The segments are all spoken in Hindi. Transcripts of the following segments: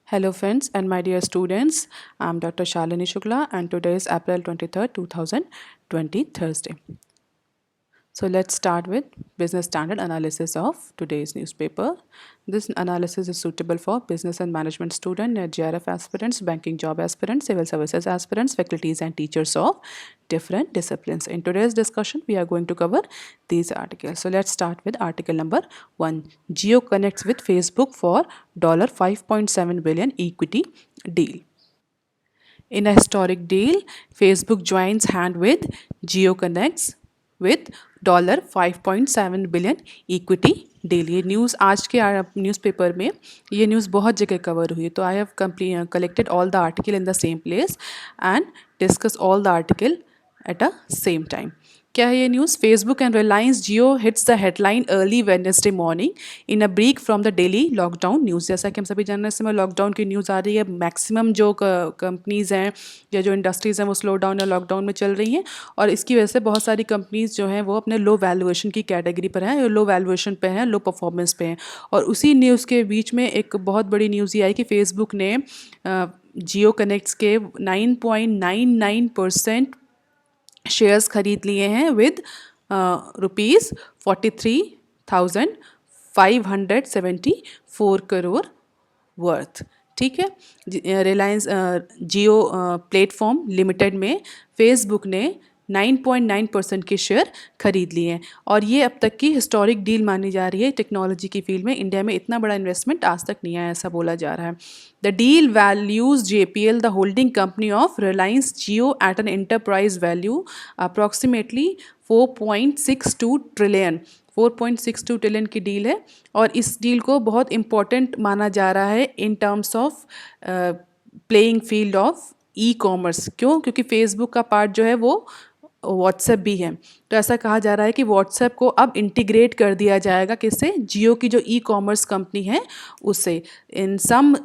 Hello friends and my dear students, I am Dr. Shalini Shukla and today is April 23rd, 2020 Thursday. So let's start with business standard analysis of today's newspaper. This analysis is suitable for business and management student, GRF aspirants, banking job aspirants, civil services aspirants, faculties and teachers of different disciplines. In today's discussion, we are going to cover these articles. So let's start with article number 1. Jio connects with Facebook for $5.7 billion equity deal. In a historic deal, Facebook joins hand with Jio Connects with $5.7 billion equity deal. ये न्यूज़ आज के न्यूज़पेपर में ये न्यूज़ बहुत जगह कवर हुई. तो I have collected all the article in the same place and discuss all the article at a same time. क्या है ये news? Facebook and Reliance Jio hits the headline early Wednesday morning in a break from the daily lockdown news. जैसा कि हम सभी जान रहे हैं, इस समय लॉकडाउन की न्यूज़ आ रही है. मैक्सिमम जो कंपनीज़ हैं या जो इंडस्ट्रीज़ हैं वो स्लो डाउन या लॉकडाउन में चल रही हैं और इसकी वजह से बहुत सारी कंपनीज़ जो हैं वो अपने लो वैल्यूएशन की कैटेगरी पर हैं, लो वैल्यूएशन पे हैं, लो परफॉर्मेंस पे हैं. और उसी न्यूज़ के बीच में एक बहुत बड़ी न्यूज़ ये आई कि फेसबुक ने जियो कनेक्ट्स के 9.99% शेयर्स खरीद लिए हैं विद ₹43,574 करोड़ वर्थ. ठीक है. रिलायंस जियो प्लेटफॉर्म लिमिटेड में फेसबुक ने 9.9% के शेयर खरीद लिए हैं और ये अब तक की हिस्टोरिक डील मानी जा रही है. टेक्नोलॉजी की फील्ड में इंडिया में इतना बड़ा इन्वेस्टमेंट आज तक नहीं आया, ऐसा बोला जा रहा है. The deal values JPL, the holding company of Reliance Jio, at an enterprise value approximately 4.62 trillion. 4.62 trillion की डील है और इस डील को बहुत इंपॉर्टेंट माना जा रहा है in terms of playing field of e commerce. क्यों? क्योंकि फेसबुक का पार्ट जो है वो व्हाट्सएप भी है. तो ऐसा कहा जा रहा है कि व्हाट्सएप को अब इंटीग्रेट कर दिया जाएगा किससे? जियो की जो ई कॉमर्स कंपनी है उससे. इन सम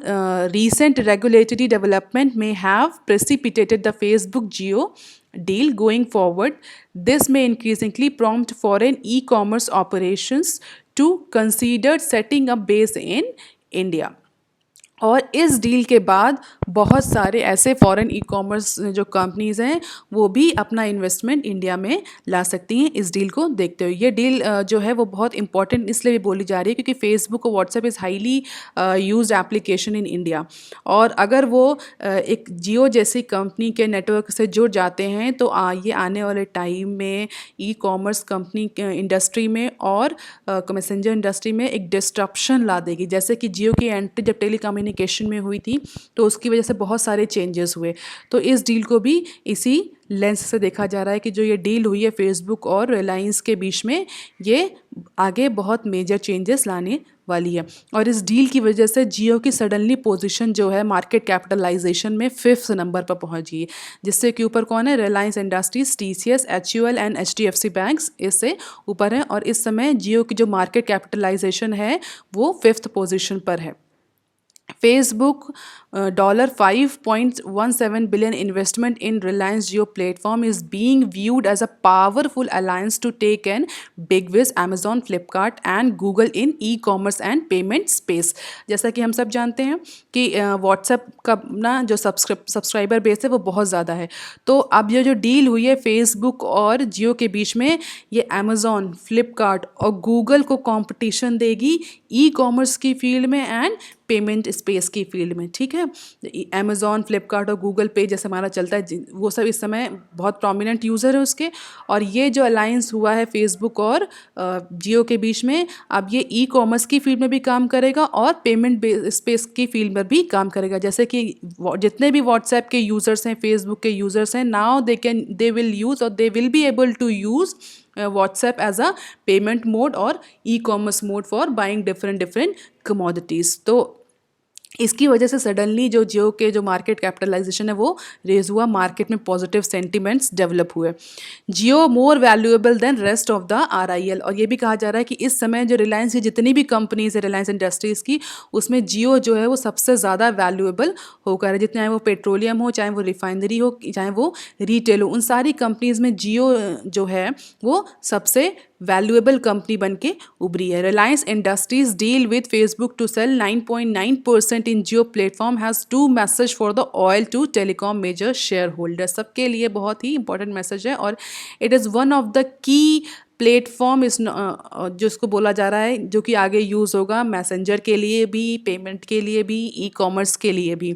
रीसेंट रेगुलेटरी डेवलपमेंट में have precipitated the Facebook Jio deal going forward. This may increasingly prompt foreign e-commerce operations to consider setting up base in India. और इस डील के बाद बहुत सारे ऐसे फॉरेन ई कॉमर्स जो कंपनीज़ हैं वो भी अपना इन्वेस्टमेंट इंडिया में ला सकती हैं इस डील को देखते हुए. ये डील जो है वो बहुत इंपॉर्टेंट इसलिए भी बोली जा रही है क्योंकि फेसबुक और WhatsApp is highly used application in India. और अगर वो एक जियो जैसी कंपनी के नेटवर्क से जुड़ जाते हैं तो ये आने वाले टाइम में ई कॉमर्स कंपनी इंडस्ट्री में और मैसेंजर इंडस्ट्री में एक डिस्ट्रप्शन ला देगी. जैसे कि जियो की एंट्री जब टेलीकम्युनिकेशन में हुई थी तो उसकी वजह से बहुत सारे चेंजेस हुए. तो इस डील को भी इसी लेंस से देखा जा रहा है कि जो ये डील हुई है फेसबुक और रिलायंस के बीच में ये आगे बहुत मेजर चेंजेस लाने वाली है. और इस डील की वजह से जियो की सडनली पोजीशन जो है मार्केट कैपिटलाइजेशन में 5th नंबर पर पहुंच गई, जिससे के ऊपर कौन है? Reliance industries, TCS, HUL and HDFC banks इससे ऊपर हैं. और इस समय जियो की जो मार्केट कैपिटलाइजेशन है वो 5th पोजीशन पर है. Facebook $5.17 billion investment in Reliance Jio platform is being viewed as a powerful alliance to take in big with Amazon, Flipkart and Google in e-commerce and payment space. जैसा कि हम सब जानते हैं कि WhatsApp का ना जो सब्सक्राइबर बेस है वो बहुत ज़्यादा है. तो अब ये जो डील हुई है Facebook और जियो के बीच में ये Amazon, Flipkart और Google को कंपटीशन देगी ई कॉमर्स की फील्ड में एंड पेमेंट स्पेस की फील्ड में. ठीक है. अमेज़ॉन, फ्लिपकार्ट और गूगल पे जैसे हमारा चलता है वो सब इस समय बहुत प्रोमिनेंट यूज़र है उसके. और ये जो अलायंस हुआ है फेसबुक और जियो के बीच में, अब ये ई कॉमर्स की फील्ड में भी काम करेगा और पेमेंट स्पेस की फील्ड में भी काम करेगा. जैसे कि जितने भी व्हाट्सएप के यूज़र्स हैं, फेसबुक के यूज़र्स हैं, नाउ दे विल यूज़ और they will be able to use WhatsApp as a payment mode और e-commerce mode for buying different commodities. तो इसकी वजह से सडनली जो जियो के जो मार्केट कैपिटलाइजेशन है वो रेज हुआ, मार्केट में पॉजिटिव सेंटिमेंट्स डेवलप हुए. Jio more valuable than rest of the RIL. और ये भी कहा जा रहा है कि इस समय जो रिलायंस की जितनी भी कंपनीज है रिलायंस इंडस्ट्रीज़ की, उसमें जियो जो है वो सबसे ज़्यादा वैल्यूएबल होकर है. जितने वो पेट्रोलियम हो, चाहे वो रिफाइनरी हो, चाहे वो रिटेल हो, उन सारी कंपनीज़ में जियो जो है वो सबसे वैल्यूएबल कंपनी बन के उभरी है। Reliance industries deal with Facebook to sell 9.9% in Jio platform has to message for the oil to telecom major shareholder. सबके लिए बहुत ही इंपॉर्टेंट मैसेज है और it is one of the key platform इस जो इसको बोला जा रहा है, जो कि आगे यूज़ होगा मैसेंजर के लिए भी, पेमेंट के लिए भी, ई कॉमर्स के लिए भी।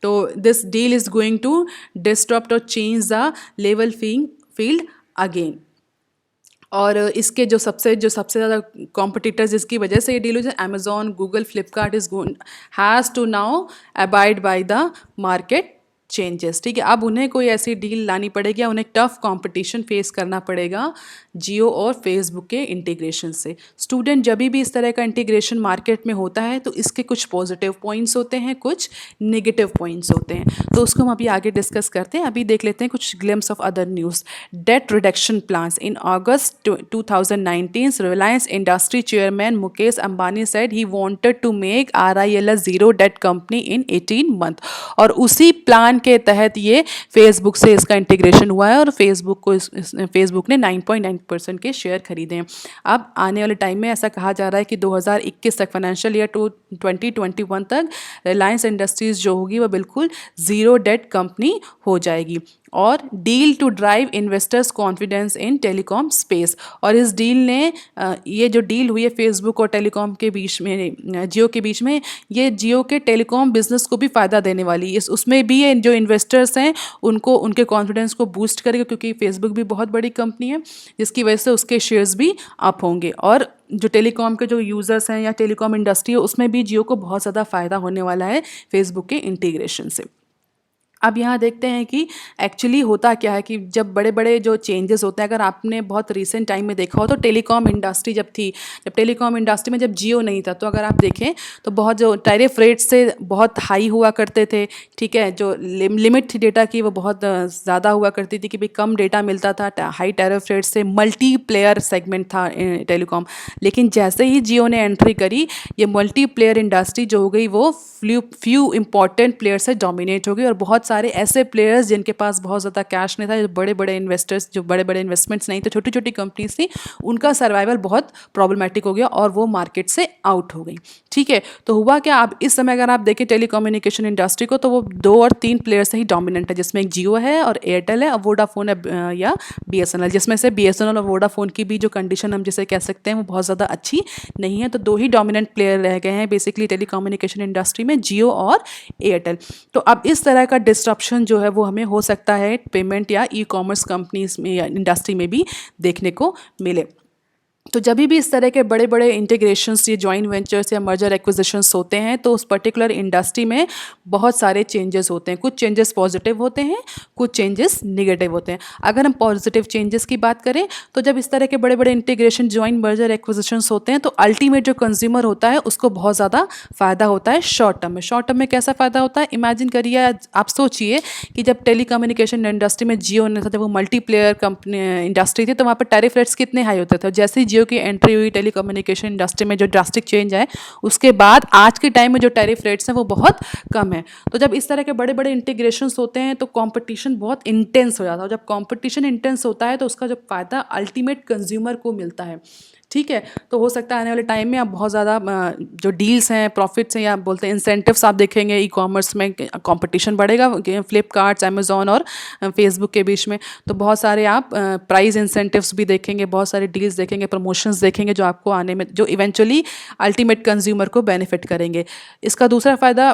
तो this deal is going to disturb और change the level field again. और इसके जो सबसे ज़्यादा कॉम्पिटिटर्स जिसकी वजह से ये डील हुई है, Amazon, Google, Flipkart is has to now abide by the market changes. ठीक है, अब उन्हें कोई ऐसी डील लानी पड़ेगी, उन्हें टफ कंपटीशन फेस करना पड़ेगा जियो और फेसबुक के इंटीग्रेशन से। स्टूडेंट जब भी इस तरह का इंटीग्रेशन मार्केट में होता है तो इसके कुछ पॉजिटिव पॉइंट्स होते हैं, कुछ नेगेटिव पॉइंट्स होते हैं, तो उसको हम अभी आगे डिस्कस करते हैं। अभी देख लेते हैं कुछ glimpse of other news. Debt reduction plans in August 2019 Reliance industry chairman Mukesh Ambani said he wanted to make RIL a zero debt company in 18 month. और उसी प्लान के तहत ये फेसबुक से इसका इंटीग्रेशन हुआ है और फेसबुक ने 9.9% के शेयर खरीदे हैं। अब आने वाले टाइम में ऐसा कहा जा रहा है कि 2021 तक, फाइनेंशियल ईयर 2021 तक रिलायंस इंडस्ट्रीज जो होगी वह बिल्कुल ज़ीरो डेट कंपनी हो जाएगी। और deal to drive investors confidence in telecom space. और इस डील ने ये जो डील हुई है फेसबुक और टेलीकॉम के बीच में, जियो के बीच में, ये जियो के टेलीकॉम बिजनेस को भी फ़ायदा देने वाली है। उसमें भी ये जो इन्वेस्टर्स हैं उनको उनके कॉन्फिडेंस को बूस्ट करेगा, क्योंकि फेसबुक भी बहुत बड़ी कंपनी है जिसकी वजह से उसके शेयर्स भी अप होंगे। और जो टेलीकॉम के जो यूज़र्स हैं या टेलीकॉम इंडस्ट्री है उसमें भी जियो को बहुत ज़्यादा फ़ायदा होने वाला है फेसबुक के इंटीग्रेशन से। अब यहाँ देखते हैं कि एक्चुअली होता क्या है कि जब बड़े बड़े जो चेंजेस होते हैं, अगर आपने बहुत रिसेंट टाइम में देखा हो तो टेलीकॉम इंडस्ट्री जब थी, जब टेलीकॉम इंडस्ट्री में जब जियो नहीं था, तो अगर आप देखें तो बहुत जो टैरिफ रेट से बहुत हाई हुआ करते थे। ठीक है, जो लिमिट थी डेटा की वो बहुत ज़्यादा हुआ करती थी कि भाई कम डेटा मिलता था, हाई टैरिफ रेट से मल्टी प्लेयर सेगमेंट था टेलीकॉम। लेकिन जैसे ही जियो ने एंट्री करी, ये मल्टी प्लेयर इंडस्ट्री जो हो गई वो फ्यू इंपॉर्टेंट प्लेयर से डोमिनेट हो गई और बहुत सारे ऐसे प्लेयर्स जिनके पास बहुत ज़्यादा कैश नहीं था, जो बड़े बड़े इन्वेस्टर्स, जो बड़े बड़े इन्वेस्टमेंट्स नहीं थे, छोटी छोटी कंपनीज थी, उनका सर्वाइवल बहुत प्रॉब्लमेटिक हो गया और वो मार्केट से आउट हो गई। ठीक है, तो हुआ क्या, अब इस समय अगर आप देखें टेलीकम्युनिकेशन इंडस्ट्री को तो वो 2 और 3 प्लेयर से ही डोमिनेंट है, जिसमें एक जियो है और एयरटेल है और वोडाफोन है या BSNL, जिसमें से BSNL और वोडाफोन की भी जो कंडीशन हम जिसे कह सकते हैं वो बहुत ज़्यादा अच्छी नहीं है। तो 2 ही डोमिनेंट प्लेयर रह गए हैं बेसिकली टेलीकम्युनिकेशन इंडस्ट्री में, जियो और एयरटेल। तो अब इस तरह का डिस्ट्रप्शन जो है वो हमें हो सकता है पेमेंट या ई कॉमर्स कंपनीज में या इंडस्ट्री में भी देखने को मिले। तो जब भी इस तरह के बड़े बड़े इंटीग्रेशंस, ये जॉइंट वेंचर्स या मर्जर एक्विजिशंस होते हैं तो उस पर्टिकुलर इंडस्ट्री में बहुत सारे चेंजेस होते हैं। कुछ चेंजेस पॉजिटिव होते हैं, कुछ चेंजेस नेगेटिव होते हैं। अगर हम पॉजिटिव चेंजेस की बात करें तो जब इस तरह के बड़े बड़े इंटीग्रेशन, जॉइंट मर्जर एक्विजिशंस होते हैं तो अल्टीमेट जो कंज्यूमर होता है उसको बहुत ज़्यादा फ़ायदा होता है शॉर्ट टर्म में। शॉर्ट टर्म में कैसा फ़ायदा होता है, इमेजिन करिए, आप सोचिए कि जब टेलीकम्युनिकेशन इंडस्ट्री में जियो ने था, जब वो मल्टीप्लेयर कंपनी इंडस्ट्री थी, तो वहाँ पर टैरिफ रेट्स कितने हाई होते थे। जैसे ही जियो की एंट्री हुई टेलीकम्युनिकेशन इंडस्ट्री में, जो ड्रास्टिक चेंज है, उसके बाद आज के टाइम में जो टैरिफ रेट्स हैं वो बहुत कम है। तो जब इस तरह के बड़े बड़े इंटीग्रेशंस होते हैं तो कंपटीशन बहुत इंटेंस हो जाता है और जब कंपटीशन इंटेंस होता है तो उसका जो फ़ायदा अल्टीमेट कंज्यूमर को मिलता है। ठीक है, तो हो सकता है आने वाले टाइम में आप बहुत ज़्यादा जो डील्स हैं, प्रॉफिट्स हैं या बोलते हैं इंसेंटिव्स आप देखेंगे ई कॉमर्स में, कंपटीशन बढ़ेगा फ्लिपकार्ट, अमेजॉन और फेसबुक के बीच में। तो बहुत सारे आप प्राइस इंसेंटिव्स भी देखेंगे, बहुत सारे डील्स देखेंगे, प्रमोशंस देखेंगे जो आपको आने में, जो इवेंचुअली अल्टीमेट कंज्यूमर को बेनिफिट करेंगे। इसका दूसरा फ़ायदा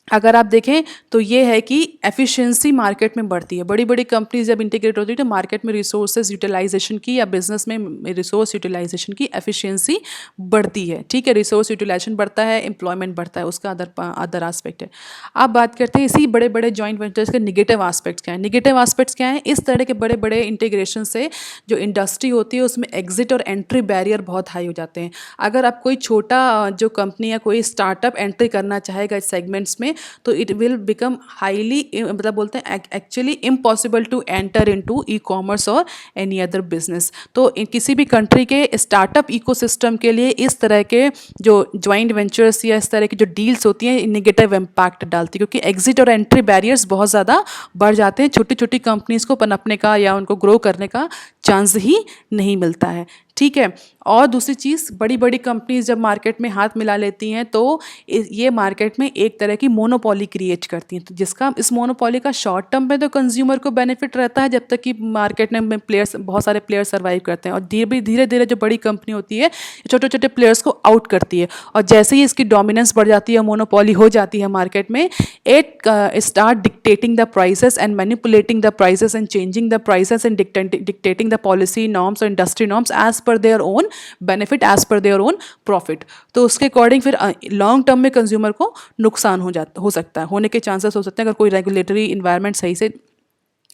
अगर आप देखें तो ये है कि एफिशिएंसी मार्केट में बढ़ती है। बड़ी बड़ी कंपनीज जब इंटीग्रेट होती है तो मार्केट में रिसोर्सेज यूटिलाइजेशन की या बिजनेस में रिसोर्स यूटिलाइजेशन की एफिशिएंसी बढ़ती है। ठीक है, रिसोर्स यूटिलाइजेशन बढ़ता है, एम्प्लॉयमेंट बढ़ता है, उसका अदर आस्पेक्ट है। अब बात करते हैं इसी बड़े बड़े जॉइंट वेंचर्स के निगेटिव आस्पेक्ट्स क्या हैं। निगेटिव आस्पेक्ट्स क्या हैं, इस तरह के बड़े बड़े इंटीग्रेशन से जो इंडस्ट्री होती है उसमें एग्जिट और एंट्री बैरियर बहुत हाई हो जाते हैं। अगर आप कोई छोटा जो कंपनी या कोई स्टार्टअप एंट्री करना चाहेगा इस सेगमेंट्स में तो इट विल बिकम हाईली, मतलब बोलते हैं actually impossible to enter into e commerce और एनी अदर बिजनेस। तो किसी भी कंट्री के स्टार्टअप इकोसिस्टम के लिए इस तरह के जो जॉइंट वेंचर्स या इस तरह की जो डील्स होती हैं नेगेटिव इम्पैक्ट डालती है, क्योंकि एग्जिट और एंट्री बैरियर्स बहुत ज़्यादा बढ़ जाते हैं। छोटी छोटी कंपनीज को पनपने का या उनको ग्रो करने का चांस ही नहीं मिलता है। ठीक है। और दूसरी चीज़, बड़ी बड़ी कंपनीज जब मार्केट में हाथ मिला लेती हैं तो ये मार्केट में एक तरह की मोनोपोली क्रिएट करती हैं, तो जिसका इस मोनोपोली का शॉर्ट टर्म में तो कंज्यूमर को बेनिफिट रहता है जब तक कि मार्केट में प्लेयर्स, बहुत सारे प्लेयर्स सर्वाइव करते हैं, और धीरे धीरे जो बड़ी कंपनी होती है छोटे छोटे प्लेयर्स को आउट करती है, और जैसे ही इसकी डोमिनेंस बढ़ जाती है, मोनोपोली हो जाती है मार्केट में, it start dictating the prices and manipulating the prices and changing the prices and dictating the policy norms और industry norms as per their own benefit, as per their own profit. तो उसके अकॉर्डिंग फिर लॉन्ग टर्म में कंज्यूमर को नुकसान हो सकता है, होने के चांसेस हो सकते हैं अगर कोई रेगुलेटरी इन्वायरमेंट सही से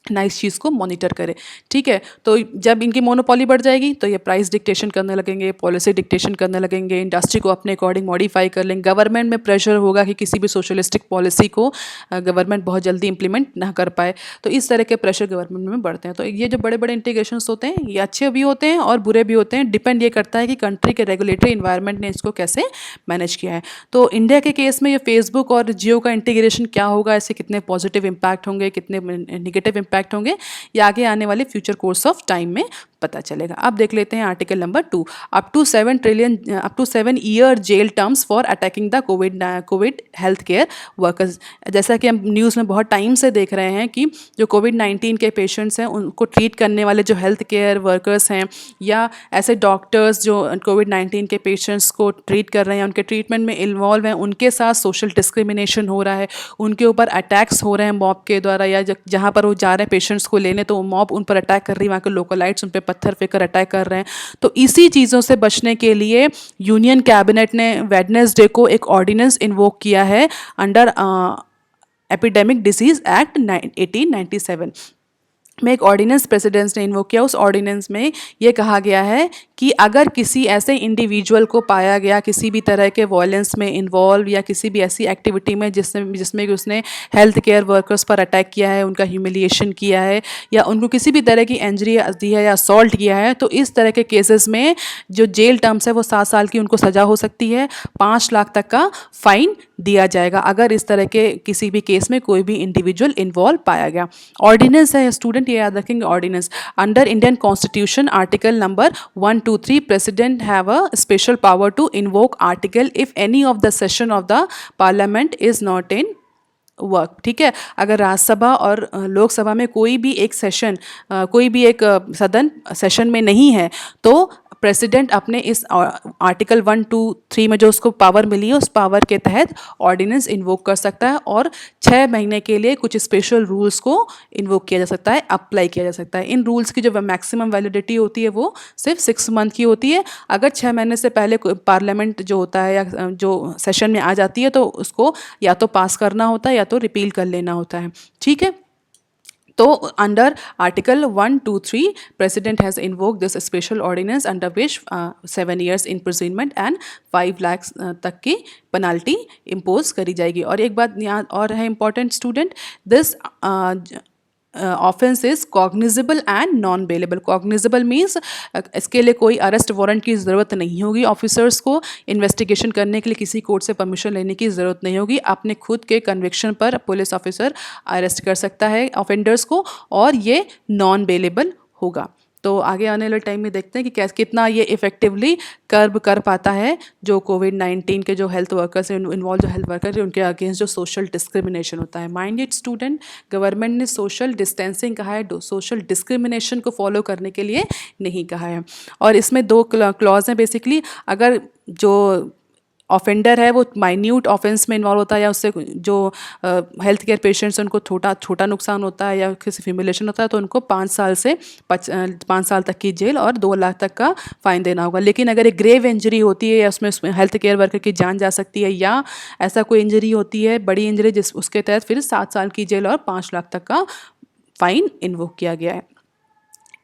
ना इस चीज़ को मॉनिटर करे। ठीक है। तो जब इनकी मोनोपोली बढ़ जाएगी तो ये प्राइस डिक्टेशन करने लगेंगे, पॉलिसी डिक्टेशन करने लगेंगे, इंडस्ट्री को अपने अकॉर्डिंग मॉडिफाई कर लेंगे, गवर्नमेंट में प्रेशर होगा कि किसी भी सोशलिस्टिक पॉलिसी को गवर्नमेंट बहुत जल्दी इंप्लीमेंट ना कर पाए, तो इस तरह के प्रेशर गवर्नमेंट में बढ़ते हैं। तो ये जो बड़े बड़े इंटीग्रेशन होते हैं ये अच्छे भी होते हैं और बुरे भी होते हैं, डिपेंड ये करता है कि कंट्री के रेगुलेटरी इन्वायरमेंट ने इसको कैसे मैनेज किया है। तो इंडिया के केस में ये फेसबुक और जियो का इंटीग्रेशन क्या होगा, ऐसे कितने पॉजिटिव इम्पैक्ट होंगे, कितने निगेटिव इम्पैक्ट होंगे, ये आगे आने वाले फ्यूचर कोर्स ऑफ टाइम में पता चलेगा। अब देख लेते हैं article number 2, up to 7 year jail terms for attacking the covid health care workers. जैसा कि हम न्यूज़ में बहुत टाइम से देख रहे हैं कि जो कोविड-19 के पेशेंट्स हैं उनको ट्रीट करने वाले जो हेल्थ केयर वर्कर्स हैं या ऐसे डॉक्टर्स जो कोविड-19 के पेशेंट्स को ट्रीट कर रहे हैं, उनके ट्रीटमेंट में इन्वॉल्व हैं, उनके साथ सोशल डिस्क्रिमिनेशन हो रहा है, उनके ऊपर अटैक्स हो रहे हैं मॉब के द्वारा, या जहाँ पर वो जा रहे हैं पेशेंट्स को लेने तो मॉब उन पर अटैक कर रही है, वहाँ के लोकलाइट्स उन पर पत्थर फेंकर अटैक कर रहे हैं। तो इसी चीज़ों से बचने के लिए यूनियन कैबिनेट ने वेडनेसडे को एक ऑर्डिनेंस इन्वोक किया है अंडर एपिडेमिक डिजीज एक्ट 1897 में। एक ऑर्डिनेंस प्रेसिडेंट्स ने इन्वोक किया। उस ऑर्डिनेंस में ये कहा गया है कि अगर किसी ऐसे इंडिविजुअल को पाया गया किसी भी तरह के वायलेंस में इन्वॉल्व या किसी भी ऐसी एक्टिविटी में जिसमें उसने हेल्थ केयर वर्कर्स पर अटैक किया है, उनका ह्यूमिलिएशन किया है या उनको किसी भी तरह की इंजरी दी है या असॉल्ट किया है, तो इस तरह के केसेस में जो जेल टर्म्स है वो 7 साल की उनको सज़ा हो सकती है, 5 लाख तक का फाइन दिया जाएगा अगर इस तरह के किसी भी केस में कोई भी इंडिविजुअल इन्वॉल्व पाया गया। ऑर्डिनेंस है स्टूडेंट, ये याद रखेंगे ordinance. Under Indian constitution article number 123 president have a special power to invoke article if any of the session of the parliament is not in work. ठीक है। अगर राज्यसभा और लोकसभा में कोई भी एक सेशन, कोई भी एक सदन सेशन में नहीं है तो प्रेसिडेंट अपने इस आर्टिकल 123 में जो उसको पावर मिली है उस पावर के तहत ऑर्डिनेंस इन्वोक कर सकता है और 6 महीने के लिए कुछ स्पेशल रूल्स को इन्वोक किया जा सकता है, अप्लाई किया जा सकता है। इन रूल्स की जो मैक्सिमम वैलिडिटी होती है वो सिर्फ 6 मंथ की होती है। अगर 6 महीने से पहले पार्लियामेंट जो होता है या जो सेशन में आ जाती है तो उसको या तो पास करना होता है या तो रिपील कर लेना होता है। ठीक है। तो under article 123 president has invoke this special ordinance under which 7 years imprisonment and 5 lakh तक की पेनाल्टी इम्पोज करी जाएगी। और एक बात यहाँ और है important student, this offence is cognizable and non bailable. Cognizable means इसके लिए कोई अरेस्ट वारंट की ज़रूरत नहीं होगी, ऑफिसर्स को इन्वेस्टिगेशन करने के लिए किसी कोर्ट से परमिशन लेने की ज़रूरत नहीं होगी, अपने खुद के कन्विक्शन पर पुलिस ऑफिसर अरेस्ट कर सकता है ऑफेंडर्स को, और ये नॉन बेलेबल होगा। तो आगे आने वाले टाइम में देखते हैं कि कितना ये इफेक्टिवली कर्ब कर पाता है जो कोविड-19 के जो हेल्थ वर्कर्स हैं, इन्वॉल्व जो हेल्थ वर्कर हैं उनके अगेंस्ट जो सोशल डिस्क्रिमिनेशन होता है। माइंड इट स्टूडेंट, गवर्नमेंट ने सोशल डिस्टेंसिंग कहा है, सोशल डिस्क्रिमिनेशन को फॉलो करने के लिए नहीं कहा है। और इसमें 2 क्लॉज हैं बेसिकली। अगर जो ऑफेंडर है वो माइन्यूट ऑफेंस में इन्वॉल्व होता है या उससे जो हेल्थ केयर पेशेंट्स हैं उनको छोटा नुकसान होता है या किसी ह्यूमिलेशन होता है तो उनको 5 साल तक की जेल और 2 लाख तक का फाइन देना होगा। लेकिन अगर एक ग्रेव इंजरी होती है या उसमें हेल्थ केयर वर्कर की जान जा सकती है या ऐसा कोई इंजरी होती है, बड़ी इंजरी, उसके तहत फिर 7 साल की जेल और 5 लाख तक का फाइन इन्वोक किया गया है।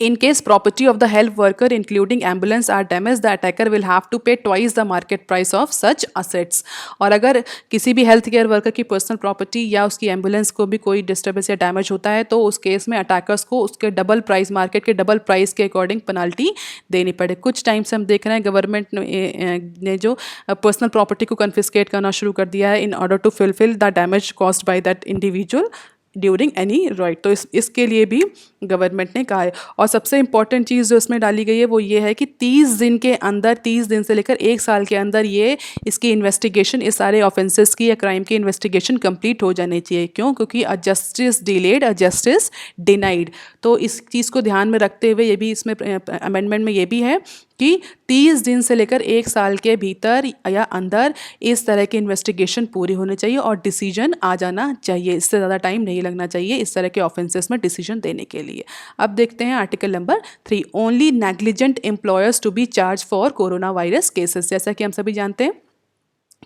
In case property of the health worker including ambulance are damaged, the attacker will have to pay twice the market price of such assets। और अगर किसी भी हेल्थ केयर वर्कर की पर्सनल प्रॉपर्टी या उसकी एम्बुलेंस को भी कोई डिस्टर्बेंस या डैमेज होता है तो उस केस में अटैकर्स को उसके डबल प्राइस, मार्केट के डबल प्राइस के अकॉर्डिंग पेनाल्टी देनी पड़े। कुछ टाइम से हम देख रहे हैं गवर्नमेंट ने जो पर्सनल प्रॉपर्टी को कन्फिस्केट करना शुरू कर दिया है in order to fulfil the damage caused by that individual during any riot. तो इसके लिए भी गवर्नमेंट ने कहा है। और सबसे इम्पॉर्टेंट चीज़ जो इसमें डाली गई है वो ये है कि 30 दिन के अंदर, 30 दिन से लेकर 1 साल के अंदर ये इसकी इन्वेस्टिगेशन, इस सारे ऑफेंसेस की या क्राइम की इन्वेस्टिगेशन कंप्लीट हो जानी चाहिए। क्यों? क्योंकि a justice delayed a justice denied. तो इस चीज़ को ध्यान में रखते हुए ये भी इसमें अमेंडमेंट में ये भी है कि 30 दिन से लेकर 1 साल के भीतर या अंदर इस तरह की इन्वेस्टिगेशन पूरी होनी चाहिए और डिसीजन आ जाना चाहिए। इससे ज़्यादा टाइम नहीं लगना चाहिए इस तरह के ऑफेंसेस में डिसीजन देने के लिए। अब देखते हैं article number 3, only negligent employers to be charge for corona virus cases. जैसा कि हम सभी जानते हैं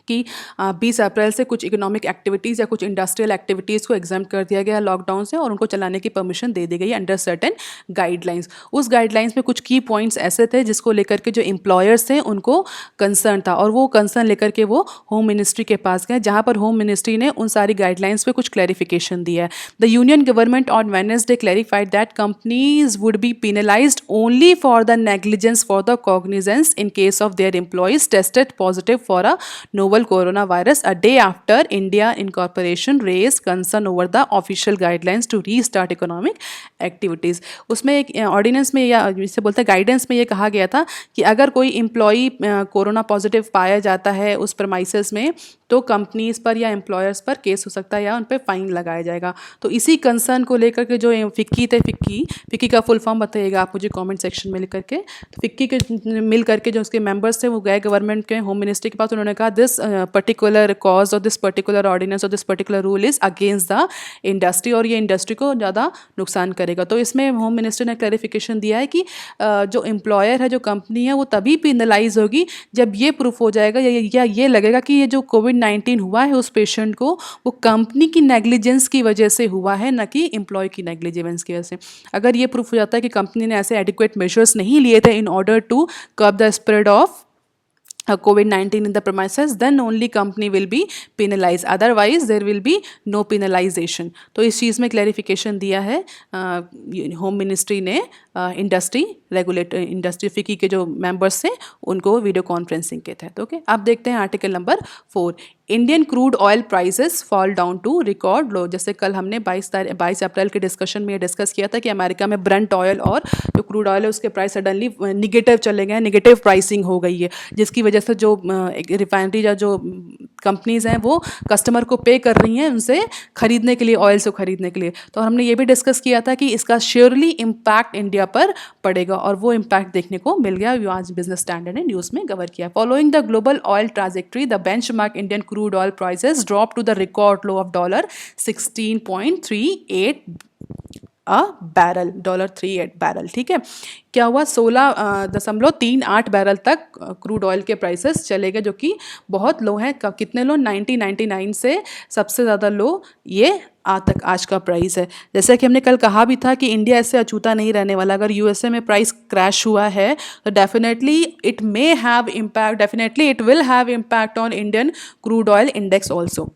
कि 20 अप्रैल से कुछ इकोनॉमिक एक्टिविटीज़ या कुछ इंडस्ट्रियल एक्टिविटीज़ को एग्जाम कर दिया गया लॉकडाउन से, और उनको चलाने की परमिशन दे दी गई अंडर सर्टेन गाइडलाइंस। उस गाइडलाइंस में कुछ की पॉइंट्स ऐसे थे जिसको लेकर के जो एम्प्लॉयर्स थे उनको कंसर्न था, और वो कंसर्न लेकर के वो होम मिनिस्ट्री के पास गए, जहाँ पर होम मिनिस्ट्री ने उन सारी गाइडलाइंस पे कुछ क्लैरिफिकेशन दिया है। The union government on Wednesday clarified that companies would be penalized only for the negligence for the cognizance in case of their employees tested positive for a novel coronavirus a day after India incorporation raised concern over the official guidelines to restart economic activities। उसमें एक ऑर्डिनेंस में या जिसे बोलते हैं गाइडेंस में ये कहा गया था कि अगर कोई एम्प्लॉई कोरोना पॉजिटिव पाया जाता है उस प्रमाइसेस में, तो कंपनीज पर या एम्प्लॉयर्स पर केस हो सकता है या उन पर फाइन लगाया जाएगा। तो इसी कंसर्न को लेकर के जो फिक्की थे, फिक्की का फुल फॉर्म बताइएगा आप मुझे कमेंट सेक्शन में लिख करके। तो फिक्की के मिल करके जो उसके मेंबर्स थे वो गए गवर्नमेंट के होम मिनिस्ट्री के पास। उन्होंने कहा दिस पर्टिकुलर कॉज और दिस पर्टिकुलर ऑर्डिनेंस और this particular rule is against the industry, और ये इंडस्ट्री को ज़्यादा नुकसान करेगा। तो इसमें होम मिनिस्टर ने क्लैरिफिकेशन दिया है कि जो एम्प्लॉयर है, जो कंपनी है, वो तभी पेनलाइज होगी जब ये प्रूफ हो जाएगा या ये लगेगा कि ये जो कोविड-19 हुआ है उस पेशेंट को वो कंपनी की नेग्लिजेंस की वजह से हुआ है, न कि एम्प्लॉय की नेग्लिजेंस की वजह से। अगर ये प्रूफ हो जाता है कि कंपनी ने ऐसे एडिक्वेट मेजर्स नहीं लिए थे in order to curb the spread of COVID-19 in the premises, then only company will be penalized, otherwise there will be no penalization। तो इस चीज़ में क्लैरिफिकेशन दिया है होम मिनिस्ट्री ने इंडस्ट्री फिकी के जो मेंबर्स थे उनको वीडियो कॉन्फ्रेंसिंग के तहत। ओके, अब देखते हैं article number 4, Indian crude oil prices fall down to record low. जैसे कल हमने 22 अप्रैल के डिस्कशन में ये डिस्कस किया था कि अमेरिका में ब्रेंट ऑयल और जो क्रूड ऑयल है उसके प्राइस सडनली निगेटिव चले गए, निगेटिव प्राइसिंग हो गई है, जिसकी वजह से जो रिफाइनरी या जो कंपनीज़ हैं वो कस्टमर को पे कर रही हैं उनसे खरीदने के लिए, ऑयल से खरीदने के लिए। तो हमने ये भी डिस्कस किया था कि इसका श्योरली इम्पैक्ट इंडिया पर पड़ेगा, और वो इम्पैक्ट देखने को मिल गया। आज बिजनेस स्टैंडर्ड ने न्यूज़ में कवर किया। Following the global oil trajectory, the benchmark Indian crude oil prices drop to the record low of $16.38 a barrel, $38 barrel. ठीक है, क्या हुआ, 16.38 बैरल तक क्रूड ऑयल के प्राइसेस चले गए, जो कि बहुत लो हैं। कितने लो? 1999 से सबसे ज़्यादा लो ये आज का प्राइस है। जैसे कि हमने कल कहा भी था कि इंडिया ऐसे अछूता नहीं रहने वाला। अगर यूएसए में प्राइस क्रैश हुआ है तो definitely it may have impact, definitely it will have impact on Indian crude oil index also.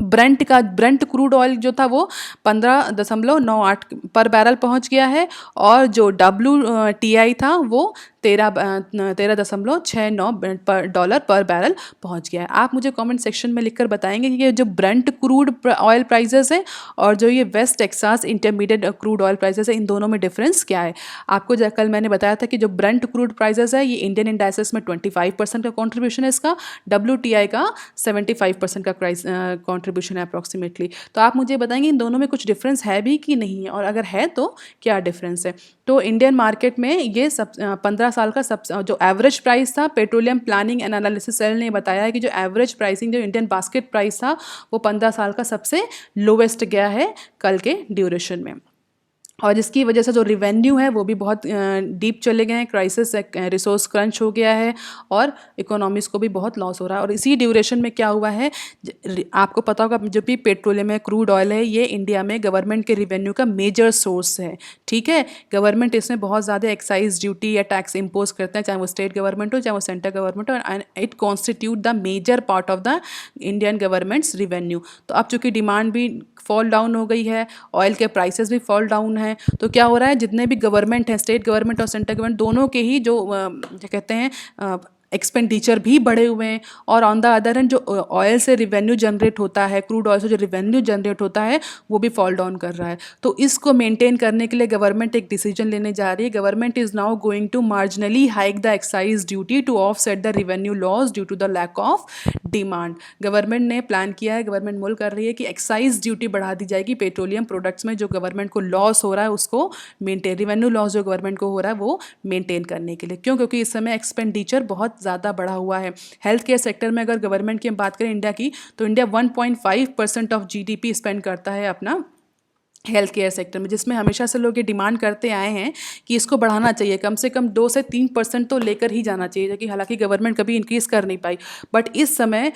Brent crude oil जो था वो 15.98 पर बैरल पहुंच गया है, और जो WTI था वो 13.69 $पर बैरल पहुंच गया है। आप मुझे कमेंट सेक्शन में लिखकर बताएंगे कि ये जो ब्रेंट क्रूड ऑयल प्राइसेस है और जो ये West Texas intermediate crude oil prices है, इन दोनों में डिफरेंस क्या है। आपको कल मैंने बताया था कि जो ब्रेंट क्रूड प्राइसेस है ये इंडियन इंडाइसेस में 25% का कॉन्ट्रीब्यूशन है इसका, WTI का 75% का प्राइस कॉन्ट्रीब्यूशन है अप्रॉक्सीमेटली। तो आप मुझे बताएंगे इन दोनों में कुछ डिफरेंस है भी कि नहीं है, और अगर है तो क्या डिफरेंस है। तो इंडियन मार्केट में ये 15 साल का जो एवरेज प्राइस था, petroleum planning and analysis cell ने बताया है कि जो एवरेज प्राइसिंग जो इंडियन बास्केट प्राइस था वो 15 साल का सबसे लोवेस्ट गया है कल के ड्यूरेशन में, और जिसकी वजह से जो रिवेन्यू है वो भी बहुत डीप चले गए हैं, क्राइसिस, रिसोर्स क्रंच हो गया है, और इकोनॉमीज को भी बहुत लॉस हो रहा है। और इसी ड्यूरेशन में क्या हुआ है, आपको पता होगा जो भी पेट्रोलियम है, क्रूड ऑयल है, ये इंडिया में गवर्नमेंट के रिवेन्यू का मेजर सोर्स है। ठीक है, गवर्नमेंट इसमें बहुत ज़्यादा एक्साइज ड्यूटी या टैक्स इम्पोज करते हैं, चाहे वो स्टेट गवर्नमेंट हो चाहे वो सेंट्रल गवर्नमेंट हो, and it constitute the major part of the Indian governments revenue. तो अब चूँकि डिमांड भी फॉल डाउन हो गई है, ऑयल के प्राइसेस भी फॉल डाउन है, तो क्या हो रहा है, जितने भी गवर्नमेंट हैं, स्टेट गवर्नमेंट और सेंट्रल गवर्नमेंट दोनों के ही जो क्या कहते हैं एक्सपेंडिचर भी बढ़े हुए हैं, और ऑन द अदर हैंड जो ऑयल से रिवेन्यू जनरेट होता है, क्रूड ऑयल से जो रिवेन्यू जनरेट होता है वो भी फॉल डाउन कर रहा है। तो इसको मेंटेन करने के लिए गवर्नमेंट एक डिसीजन लेने जा रही है। Government is now going to marginally hike the excise duty to offset the revenue loss due to the lack of demand. Government ने प्लान किया है, गवर्नमेंट मूल कर रही है कि एक्साइज ड्यूटी बढ़ा दी जाएगी पेट्रोलियम प्रोडक्ट्स में, जो गवर्नमेंट को लॉस हो रहा है उसको मेंटेन, रिवेन्यू लॉस जो गवर्नमेंट को हो रहा है वो मेंटेन करने के लिए। क्यों? क्योंकि इस समय एक्सपेंडिचर बहुत ज़्यादा बढ़ा हुआ है। हेल्थ केयर सेक्टर में अगर गवर्नमेंट की हम बात करें इंडिया की, तो इंडिया 1.5% ऑफ जीडीपी स्पेंड करता है अपना हेल्थ केयर सेक्टर में, जिसमें हमेशा से लोग ये डिमांड करते आए हैं कि इसको बढ़ाना चाहिए, कम से कम 2 से 3% तो लेकर ही जाना चाहिए, कि हालांकि गवर्नमेंट कभी इंक्रीज़ कर नहीं पाई। बट इस समय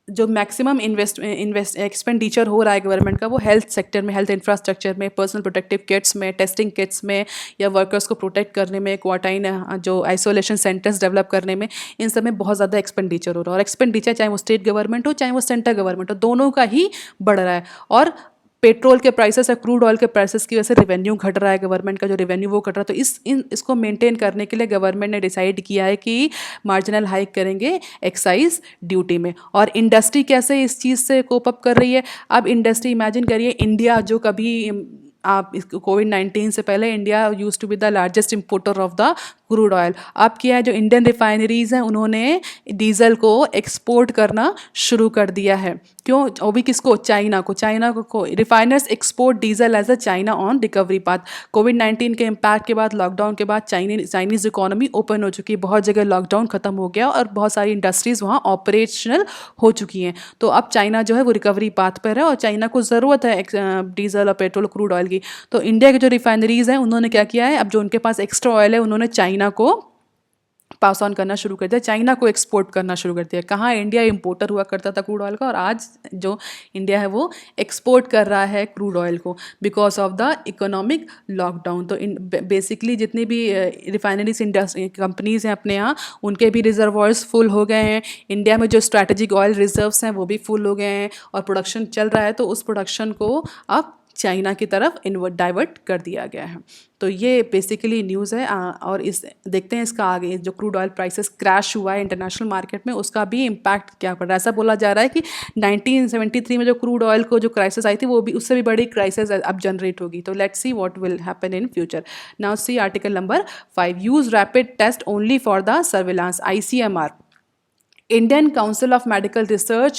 जो मैक्सिमम एक्सपेंडिचर हो रहा है गवर्नमेंट का, वो हेल्थ सेक्टर में, हेल्थ इंफ्रास्ट्रक्चर में, पर्सनल प्रोटेक्टिव किट्स में, टेस्टिंग किट्स में, या वर्कर्स को प्रोटेक्ट करने में, क्वारंटाइन जो आइसोलेशन सेंटर्स डेवलप करने में, इन सब में बहुत ज़्यादा एक्सपेंडिचर हो रहा है। और एक्सपेंडिचर चाहे वो स्टेट गवर्नमेंट हो चाहे वो सेंट्रल गवर्नमेंट हो, दोनों का ही बढ़ रहा है। और पेट्रोल के प्राइसेस या क्रूड ऑयल के प्राइसेस की वजह से रेवेन्यू घट रहा है, गवर्नमेंट का जो रेवेन्यू वो घट रहा है। तो इसको मेंटेन करने के लिए गवर्नमेंट ने डिसाइड किया है कि मार्जिनल हाइक करेंगे एक्साइज ड्यूटी में। और इंडस्ट्री कैसे इस चीज़ से कोप अप कर रही है? अब इंडस्ट्री इमेजिन करिए, इंडिया जो कभी आप कोविड-19 से पहले India use to be the largest importer of the crude oil. अब क्या है, जो इंडियन रिफाइनरीज हैं उन्होंने डीजल को एक्सपोर्ट करना शुरू कर दिया है। क्यों? वो भी किसको? चाइना को। चाइना को refiners export diesel as a China on recovery path. कोविड-19 के इम्पैक्ट के बाद, लॉकडाउन के बाद चाइनीज़ इकोनॉमी ओपन हो चुकी है, बहुत जगह लॉकडाउन खत्म हो गया और बहुत सारी इंडस्ट्रीज़ वहाँ ऑपरेशनल हो चुकी हैं। तो अब चाइना जो है वो रिकवरी पाथ पर है और चाइना को ज़रूरत है डीजल और पेट्रोल क्रूड ऑयल की। तो इंडिया के जो रिफाइनरीज़ हैं उन्होंने क्या किया है, अब जो उनके पास एक्स्ट्रा ऑयल है उन्होंने चाइना को पास ऑन करना शुरू कर दिया, चाइना को एक्सपोर्ट करना शुरू कर दिया। कहाँ इंडिया इंपोर्टर हुआ करता था क्रूड ऑयल का, और आज जो इंडिया है वो एक्सपोर्ट कर रहा है क्रूड ऑयल को because of the economic lockdown. तो बेसिकली जितनी भी रिफाइनरीज इंडस्ट्री कंपनीज हैं अपने यहाँ, उनके भी रिजर्वॉयर्स फुल हो गए हैं। इंडिया में जो स्ट्रैटेजिक ऑयल रिजर्व्स हैं वो भी फुल हो गए हैं और प्रोडक्शन चल रहा है। तो उस प्रोडक्शन को अब चाइना की तरफ डाइवर्ट कर दिया गया है। तो ये बेसिकली न्यूज़ है। और इस देखते हैं इसका आगे जो क्रूड ऑयल प्राइसेस क्रैश हुआ है इंटरनेशनल मार्केट में, उसका भी इम्पैक्ट क्या पड़ रहा है। ऐसा बोला जा रहा है कि 1973 में जो क्रूड ऑयल को जो क्राइसिस आई थी, वो भी उससे भी बड़ी क्राइसिस अब जनरेट होगी। तो let's see what will happen in future. Now see article number 5, use rapid test only for the surveillance. ICMR, Indian Council of Medical Research,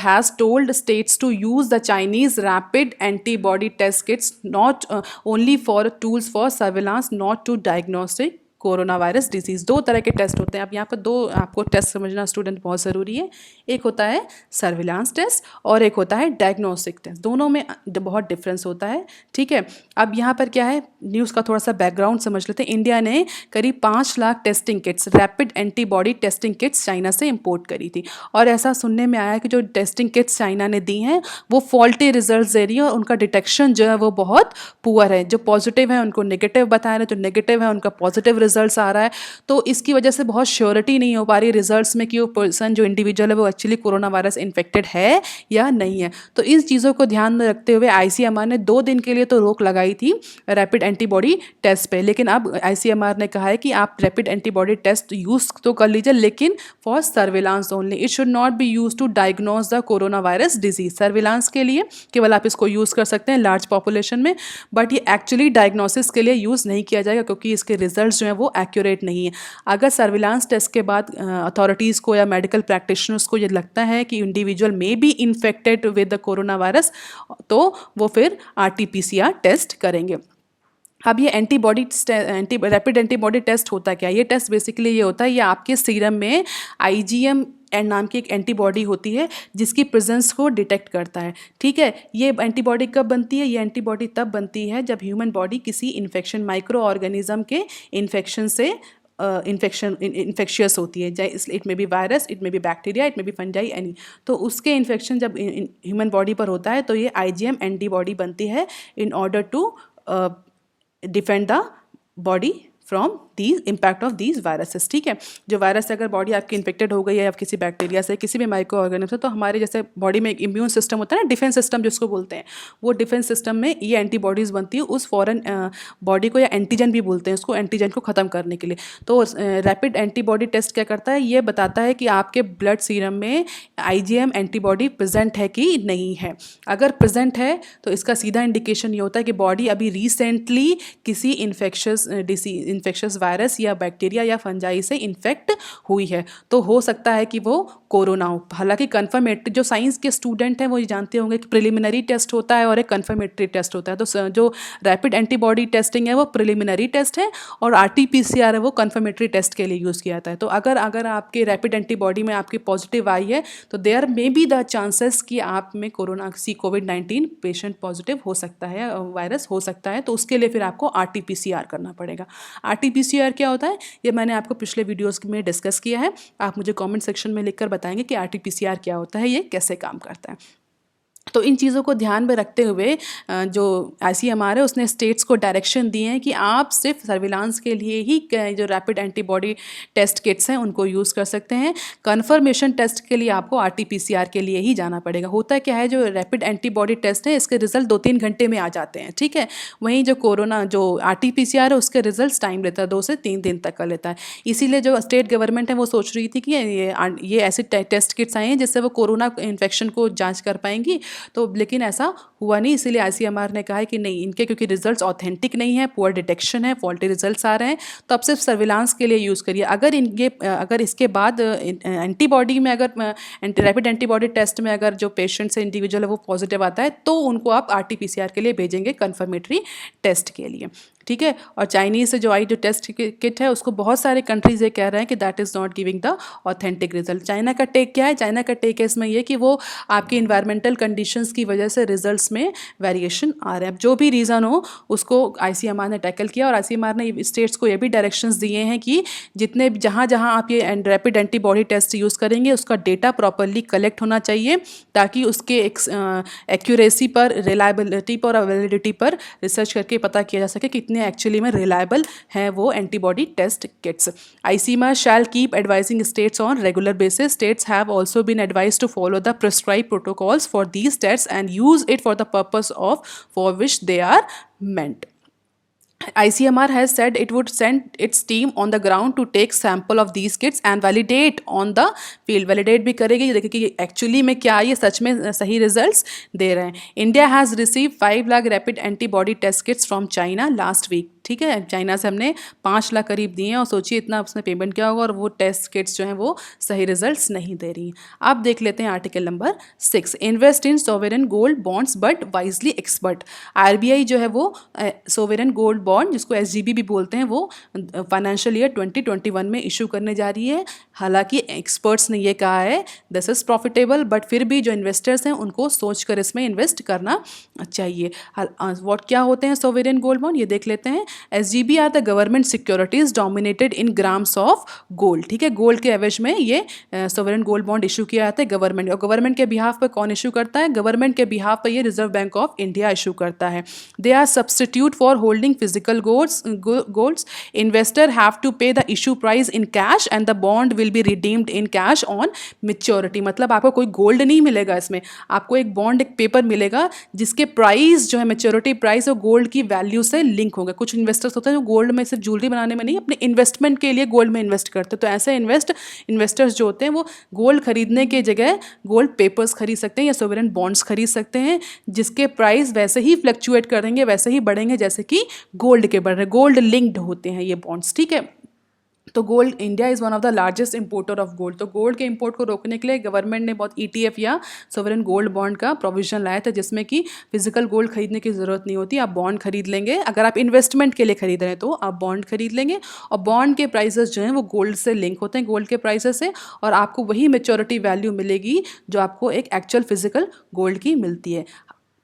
has told states to use the Chinese rapid antibody test kits not only for tools for surveillance, not to diagnostic corona virus disease. 2 तरह के टेस्ट होते हैं। अब यहाँ पर 2 आपको टेस्ट समझना स्टूडेंट बहुत ज़रूरी है। एक होता है सर्विलांस टेस्ट और एक होता है डायग्नोस्टिक टेस्ट। दोनों में बहुत डिफरेंस होता है, ठीक है। अब यहाँ पर क्या है, न्यूज़ का थोड़ा सा बैकग्राउंड समझ लेते हैं। इंडिया ने करीब 5 lakh testing kits, rapid antibody testing kits China से इम्पोर्ट करी थी। और ऐसा सुनने में आया कि जो टेस्टिंग किट्स चाइना ने दी हैं वो फॉल्टी रिजल्ट दे रही है और उनका डिटेक्शन जो है वो बहुत पुअर है। जो पॉजिटिव है उनको नेगेटिव बता रहे हैं, जो नेगेटिव है उनका पॉजिटिव रिजल्ट्स आ रहा है। तो इसकी वजह से बहुत श्योरिटी नहीं हो पा रही रिजल्ट्स में कि वो पर्सन जो इंडिविजुअल है वो एक्चुअली कोरोना वायरस इन्फेक्टेड है या नहीं है। तो इन चीज़ों को ध्यान में रखते हुए ICMR ने 2 दिन के लिए तो रोक लगाई थी रैपिड एंटीबॉडी टेस्ट पे, लेकिन अब ICMR ने कहा है कि आप रैपिड एंटीबॉडी टेस्ट यूज़ तो कर लीजिए, लेकिन for surveillance only. It should not be use to diagnose the corona virus disease. Surveillance के लिए केवल आप इसको यूज़ कर सकते हैं लार्ज पॉपुलेशन में, बट ये एक्चुअली डायग्नोसिस के लिए यूज़ नहीं किया जाएगा क्योंकि इसके रिजल्ट जो हैं वो एक्यूरेट नहीं है। अगर सर्विलांस टेस्ट के बाद अथॉरिटीज़ को या मेडिकल प्रैक्टिशनर्स को ये लगता है कि individual may be infected with the corona virus, तो वो फिर RT-PCR टेस्ट करेंगे। अब ये रैपिड एंटीबॉडी टेस्ट होता क्या है? ये टेस्ट बेसिकली ये होता है, ये आपके सीरम में IgM नाम की एक एंटीबॉडी होती है जिसकी प्रेजेंस को डिटेक्ट करता है, ठीक है। ये एंटीबॉडी कब बनती है? ये एंटीबॉडी तब बनती है जब ह्यूमन बॉडी किसी इन्फेक्शन, माइक्रो ऑर्गेनिज्म के इन्फेक्शन से इन्फेक्शियस होती है। इट में बी वायरस, इट में बी बैक्टीरिया, इट में बी फंजाई, एनी। तो उसके इन्फेक्शन जब ह्यूमन बॉडी पर होता है तो ये IgM एंटीबॉडी बनती है in order to defend the body from these viruses. ठीक है, जो वायरस अगर बॉडी आपकी इन्फेक्टेड हो गई है या किसी बैक्टीरिया से, किसी भी माइक्रो ऑर्गेनिज्म से, तो हमारे जैसे बॉडी में एक इम्यून सिस्टम होता है ना, डिफेंस सिस्टम जिसको बोलते हैं, वो डिफेंस सिस्टम में ये एंटीबॉडीज़ बनती है उस फॉरेन बॉडी को, या एंटीजन भी बोलते हैं उसको, एंटीजन को ख़त्म करने के लिए। तो रैपिड एंटीबॉडी टेस्ट क्या करता है, ये बताता है कि आपके ब्लड सीरम में IgM एंटीबॉडी प्रेजेंट है कि नहीं है। अगर प्रेजेंट है तो इसका सीधा इंडिकेशन ये होता है कि बॉडी अभी रिसेंटली किसी इन्फेक्शस वायरस या बैक्टीरिया या फंजाई से इन्फेक्ट हुई है, तो हो सकता है कि वो कोरोना हो। हालांकि कन्फर्मेटरी, जो साइंस के स्टूडेंट हैं वो ये जानते होंगे कि प्रिलिमिनरी टेस्ट होता है और एक कन्फर्मेटरी टेस्ट होता है। तो जो रैपिड एंटीबॉडी टेस्टिंग है वो प्रिलिमिनरी टेस्ट है, और RT-PCR है वो कन्फर्मेटरी टेस्ट के लिए यूज़ किया जाता है। तो अगर आपके रैपिड एंटीबॉडी में आपकी पॉजिटिव आई है, तो there may be the chances कि आप में कोविड-19 पेशेंट पॉजिटिव हो सकता है, वायरस हो सकता है, तो उसके लिए फिर आपको RT-PCR करना पड़ेगा। RT-PCR क्या होता है, ये मैंने आपको पिछले वीडियोज़ में डिस्कस किया है। आप मुझे कॉमेंट सेक्शन में लिखकर बताएंगे कि RT-PCR क्या होता है, ये कैसे काम करता है। तो इन चीज़ों को ध्यान में रखते हुए जो ICMR है उसने स्टेट्स को डायरेक्शन दिए हैं कि आप सिर्फ सर्विलांस के लिए ही जो रैपिड एंटीबॉडी टेस्ट किट्स हैं उनको यूज़ कर सकते हैं। कन्फर्मेशन टेस्ट के लिए आपको RT-PCR के लिए ही जाना पड़ेगा। होता क्या है, जो रैपिड एंटीबॉडी टेस्ट है इसके रिजल्ट 2-3 घंटे में आ जाते हैं। ठीक है, वहीं जो RT-PCR है उसके रिजल्ट टाइम लेता है, 2 से 3 दिन तक का लेता है। इसीलिए जो स्टेट गवर्नमेंट है वो सोच रही थी कि ये ऐसे टेस्ट किट्स आए हैं जिससे वो कोरोना इन्फेक्शन को जाँच कर पाएंगी, तो लेकिन ऐसा हुआ नहीं। इसीलिए ICMR ने कहा है कि नहीं, इनके क्योंकि रिजल्ट्स ऑथेंटिक नहीं है, पुअर डिटेक्शन है, फॉल्टी रिजल्ट्स आ रहे हैं, तो अब सिर्फ सर्विलांस के लिए यूज़ करिए। अगर इसके बाद एंटीबॉडी में, अगर रैपिड एंटीबॉडी टेस्ट में अगर जो पेशेंट से इंडिविजुअल है वो पॉजिटिव आता है, तो उनको आप RT-PCR के लिए भेजेंगे कन्फर्मेटरी टेस्ट के लिए। ठीक है, और चाइनीज़ से जो आई जो टेस्ट किट है उसको बहुत सारे कंट्रीज ये कह रहे हैं कि that is not giving the authentic result. China का टेक क्या है, चाइना का टेक है इसमें ये कि वो आपकी इन्वायरमेंटल कंडीशंस की वजह से रिजल्ट्स में वेरिएशन आ रहे हैं। अब जो भी रीज़न हो उसको ICMR ने टैकल किया, और ICMR ने स्टेट्स को ये भी डायरेक्शंस दिए हैं कि जितने जहाँ जहाँ आप ये रैपिड एंटीबॉडी टेस्ट यूज़ करेंगे उसका डेटा प्रॉपरली कलेक्ट होना चाहिए, ताकि उसके एक्यूरेसी पर, रिलायबिलिटी पर और वैलिडिटी पर रिसर्च करके पता किया जा सके कितने एक्चुअली में रिलायबल हैं वो antibody test kits. ICMR shall keep advising states on regular basis. States have also been advised to follow the prescribed protocols for these tests and use it for the purpose for which they are meant. ICMR has said it would send its team on the ground to take sample of these kits and validate on the field. Validate भी करेगी, देखिए कि एक्चुअली में क्या ये सच में सही रिजल्ट्स दे रहे हैं। India has receive 5 lakh rapid antibody test kits from China last week. ठीक है, चाइना से हमने 5 लाख करीब दिए हैं, और सोचिए इतना उसने पेमेंट किया होगा, और वो टेस्ट किट्स जो हैं वो सही रिजल्ट्स नहीं दे रही। अब देख लेते हैं article number 6, invest in sovereign gold bonds but wisely expert. RBI जो है वो सोवरेन गोल्ड बॉन्ड, जिसको SGB भी बोलते हैं, वो फाइनेंशियल ईयर 2021 में इशू करने जा रही है। हालांकि एक्सपर्ट्स ने ये कहा है दिस इज़ प्रॉफिटेबल, बट फिर भी जो इन्वेस्टर्स हैं उनको सोच कर इसमें इन्वेस्ट करना चाहिए। वॉट क्या होते हैं सोवरेन गोल्ड बॉन्ड, ये देख लेते हैं। SGB are the government securities dominated in grams of gold. ठीक है, गोल्ड के एवज में ये सोवरेन गोल्ड बॉन्ड इशू किया जाता है गवर्नमेंट, और गवर्नमेंट के बिहाफ पर कौन इशू करता है, गवर्नमेंट के बिहाफ पर ये Reserve Bank of India issue करता है। They are substitute for holding physical golds. Investor have to pay the issue price in cash and the bond will be redeemed in cash on maturity. मतलब आपको कोई गोल्ड नहीं मिलेगा इसमें, आपको एक बॉन्ड, एक पेपर मिलेगा जिसके प्राइस जो है, मेच्योरिटी प्राइस, वो गोल्ड की वैल्यू से लिंक होगा। कुछ इन्वेस्टर्स होते हैं जो गोल्ड में सिर्फ ज्वेलरी बनाने में नहीं, अपने इन्वेस्टमेंट के लिए गोल्ड में इन्वेस्ट करते हैं। तो ऐसे इन्वेस्टर्स जो होते हैं वो गोल्ड खरीदने के जगह गोल्ड पेपर्स खरीद सकते हैं या सोवरेन बॉन्ड्स खरीद सकते हैं, जिसके प्राइस वैसे ही फ्लक्चुएट करेंगे, वैसे ही बढ़ेंगे जैसे कि गोल्ड के बढ़ रहे। गोल्ड लिंक्ड होते हैं ये बॉन्ड्स। ठीक है, तो gold, India is one of the largest importer of gold. तो गोल्ड के इंपोर्ट को रोकने के लिए गवर्नमेंट ने बहुत ETF या सोवरेन गोल्ड बॉन्ड का प्रोविजन लाया था, जिसमें कि फिजिकल गोल्ड खरीदने की ज़रूरत नहीं होती, आप बॉन्ड खरीद लेंगे। अगर आप इन्वेस्टमेंट के लिए खरीद रहे हैं तो आप बॉन्ड खरीद लेंगे, और बॉन्ड के प्राइसेस जो हैं वो गोल्ड से लिंक होते हैं, गोल्ड के प्राइसेस से, और आपको वही मेच्योरिटी वैल्यू मिलेगी जो आपको एक एक्चुअल फिजिकल गोल्ड की मिलती है।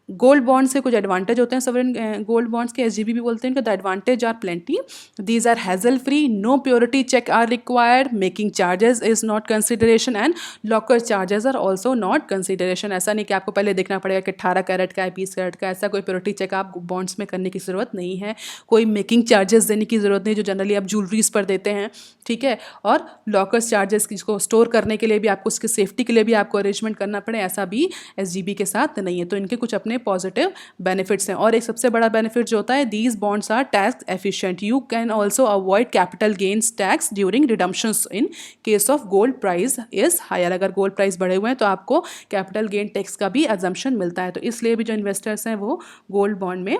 गोल्ड बॉन्ड से कुछ एडवांटेज होते हैं सॉवरेन गोल्ड बॉन्ड्स के, एसजीबी भी बोलते हैं इनको। The advantage are plenty, these are hassle free, no purity check are required, making charges is not consideration and locker charges are also not consideration. ऐसा नहीं कि आपको पहले देखना पड़ेगा कि 18 कैरेट का है, 20 कैरेट का, ऐसा कोई प्योरिटी चेक आप बॉन्ड्स में करने की ज़रूरत नहीं है, कोई मेकिंग चार्जेस देने की ज़रूरत नहीं जो जनरली आप ज्वेलरीज पर देते हैं, ठीक है। और लॉकर्स चार्जेस जिसको स्टोर करने के लिए भी आपको, उसकी सेफ्टी के लिए भी आपको अरेंजमेंट करना पड़े, ऐसा भी एसजीबी के साथ नहीं है। तो इनके कुछ अपने पॉजिटिव बेनिफिट्स हैं। और एक सबसे बड़ा बेनिफिट जो होता है, these bonds are tax efficient, you can also avoid capital gains tax during redemptions in case of gold price is higher. अगर गोल्ड प्राइस बढ़े हुए हैं तो आपको कैपिटल गेन टैक्स का भी एग्जम्पशन मिलता है। तो इसलिए भी जो इन्वेस्टर्स हैं वो गोल्ड बॉन्ड में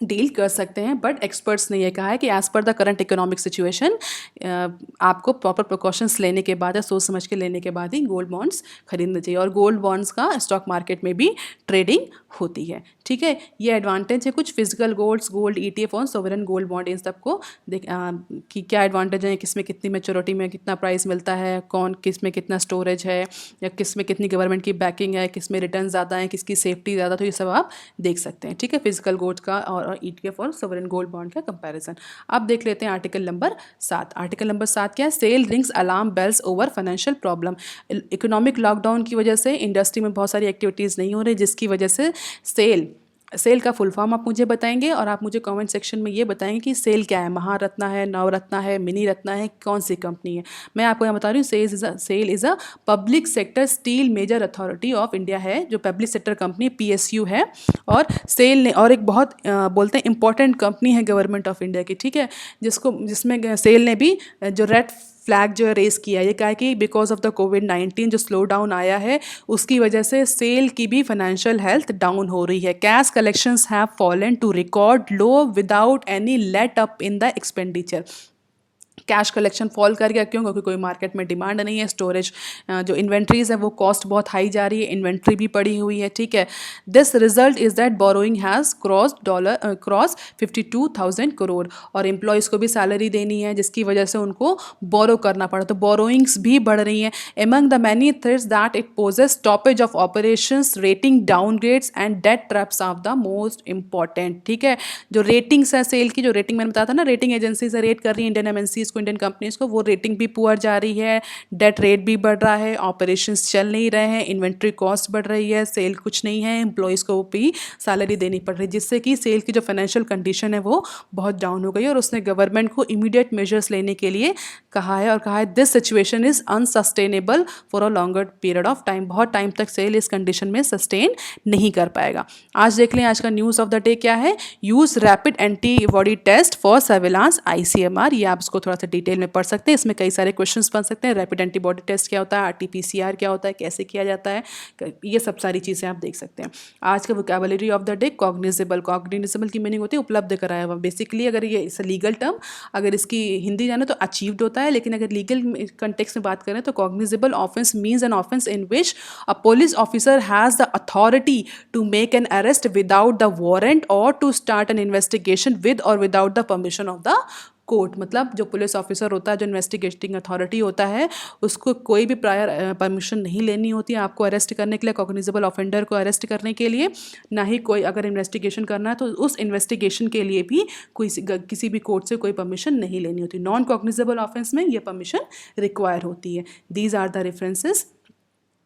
डील कर सकते हैं। बट एक्सपर्ट्स ने यह कहा है कि as per the current economic situation आपको प्रॉपर प्रिकॉशंस लेने के बाद या सोच समझ के लेने के बाद ही गोल्ड बॉन्ड्स खरीदना चाहिए। और गोल्ड बॉन्ड्स का स्टॉक मार्केट में भी ट्रेडिंग होती है, ठीक है। ये एडवांटेज है कुछ फिजिकल गोल्ड्स, गोल्ड ईटीएफ और सोवरेन गोल्ड बॉन्ड, इन सबको कि क्या एडवांटेज है, किस में कितनी मेच्योरिटी में कितना प्राइस मिलता है, कौन किस में कितना स्टोरेज है, या किस में कितनी गवर्नमेंट की बैकिंग है, किस में रिटर्न ज़्यादा है, किसकी सेफ्टी ज़्यादा, तो ये सब आप देख सकते हैं, ठीक है। फिजिकल गोल्ड का और ईटीएफ और सोवरेन गोल्ड बॉन्ड का कंपैरिजन। अब देख लेते हैं आर्टिकल नंबर 7। आर्टिकल नंबर 7 क्या है? SAIL rings alarm bells over financial problem. Economic lockdown की वजह से इंडस्ट्री में बहुत सारी एक्टिविटीज़ नहीं हो रही, जिसकी वजह से सेल का फुल फॉर्म आप मुझे बताएंगे और आप मुझे कमेंट सेक्शन में ये बताएंगे कि सेल क्या है, महारत्ना है, नवरत्ना है, मिनी रत्ना है, कौन सी कंपनी है। मैं आपको यहाँ बता रही हूँ, SAIL is a public sector steel major authority of India है, जो पब्लिक सेक्टर कंपनी पीएसयू है। और सेल ने और एक बहुत बोलते हैं इंपॉर्टेंट कंपनी है गवर्नमेंट ऑफ इंडिया की, ठीक है, जिसमें सेल ने भी जो रेड फ्लैग जो रेस किया, ये कहा कि बिकॉज ऑफ द कोविड-19 जो स्लो डाउन आया है उसकी वजह से सेल की भी फाइनेंशियल हेल्थ डाउन हो रही है। Cash collections have fallen to record low without any let up in the expenditure. Cash collection fall कर गया, क्यों? क्योंकि कोई मार्केट में डिमांड नहीं है, स्टोरेज जो इन्वेंट्रीज है वो कॉस्ट बहुत हाई जा रही है, इन्वेंट्री भी पड़ी हुई है, ठीक है। This result is that borrowing has cross 52,000 crore, और एम्प्लॉयज़ को भी सैलरी देनी है, जिसकी वजह से उनको बोरो करना पड़ा, तो बोरोइंग्स भी बढ़ रही हैं। Among the many threats that it poses stoppage of operations, rating downgrades and debt traps of the most important, ठीक है। जो रेटिंग्स है सेल की, जो रेटिंग मैंने बताया था ना, रेटिंग एजेंसी से रेट कर रही है इंडियन एमएनसीज को, इंडियन कंपनीज़ को, वो रेटिंग भी पुअर जा रही है, डेट रेट भी बढ़ रहा है, ऑपरेशंस चल नहीं रहे हैं, इन्वेंट्री कॉस्ट बढ़ रही है, सेल कुछ नहीं है, एम्प्लॉयज़ को भी सैलरी देनी पड़ रही है, जिससे कि सेल की जो फाइनेंशियल कंडीशन है वो बहुत डाउन हो गई है। और उसने गवर्नमेंट को इमीडिएट मेजर्स लेने के लिए कहा है, और कहा है this situation is unsustainable for a longer period of time. बहुत टाइम तक सेल इस कंडीशन में सस्टेन नहीं कर पाएगा। आज देख लें आज का न्यूज़ ऑफ द डे क्या है। Use rapid antibody test for surveillance ICMR। ये आप इसको थोड़ा सा डिटेल में पढ़ सकते हैं, इसमें कई सारे क्वेश्चंस बन सकते हैं। रैपिड एंटीबॉडी टेस्ट क्या होता है, RT-PCR क्या होता है, कैसे किया जाता है, ये सब सारी चीज़ें आप देख सकते हैं। आज का vocabulary of the day, cognizable. Cognizable की मीनिंग होती है उपलब्ध कराया हुआ। बेसिकली अगर ये इस लीगल टर्म, अगर इसकी हिंदी जाने तो अचीव्ड होता है, लेकिन अगर लीगल कंटेक्स्ट में बात करें तो cognizable offence means an offence in which a police officer has the authority to make an arrest without the warrant और to start an investigation with और without the permission of the court. मतलब जो पुलिस ऑफिसर होता है, जो इन्वेस्टिगेटिंग अथॉरिटी होता है, उसको कोई भी प्रायर परमिशन नहीं लेनी होती है आपको अरेस्ट करने के लिए, कॉग्निजेबल ऑफेंडर को अरेस्ट करने के लिए। ना ही कोई अगर इन्वेस्टिगेशन करना है तो उस इन्वेस्टिगेशन के लिए भी किसी भी कोर्ट से कोई परमिशन नहीं लेनी होती। नॉन कॉग्निजेबल ऑफेंस में ये परमिशन रिक्वायर होती है। These are the references.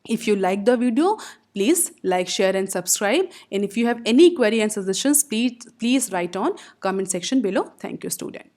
If you like the video, please like, share and subscribe. And if you have any query and suggestions, please write on comment section below. Thank you, student.